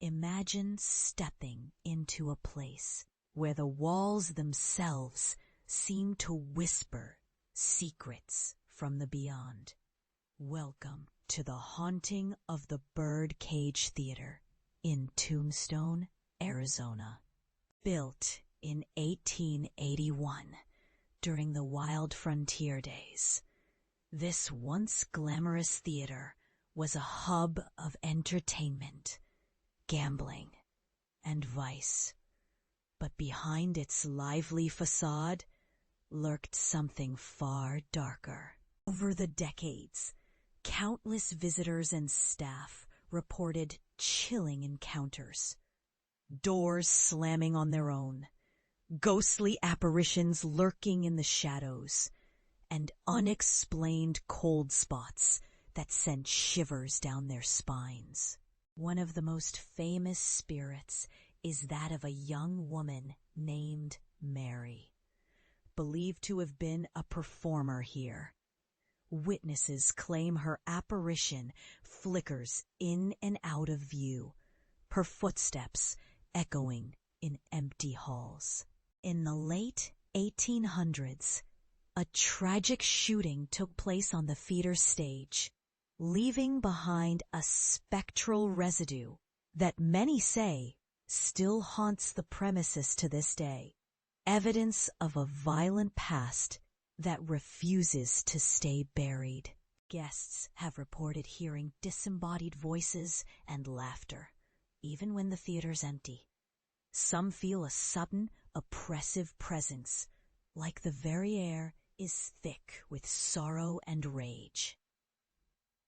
Imagine stepping into a place where the walls themselves seem to whisper secrets from the beyond. Welcome to the haunting of the Birdcage Theater in Tombstone, Arizona. Built in 1881 during the wild frontier days, this once glamorous theater was a hub of entertainment, gambling, and vice. But behind its lively facade lurked something far darker. Over the decades, countless visitors and staff reported chilling encounters. Doors slamming on their own, ghostly apparitions lurking in the shadows, and unexplained cold spots that sent shivers down their spines. One of the most famous spirits is that of a young woman named Mary, believed to have been a performer here. Witnesses claim her apparition flickers in and out of view, her footsteps echoing in empty halls. In the late 1800s, a tragic shooting took place on the theater stage, leaving behind a spectral residue that many say still haunts the premises to this day, evidence of a violent past that refuses to stay buried. Guests have reported hearing disembodied voices and laughter, even when the theater's empty. Some feel a sudden, oppressive presence, like the very air is thick with sorrow and rage.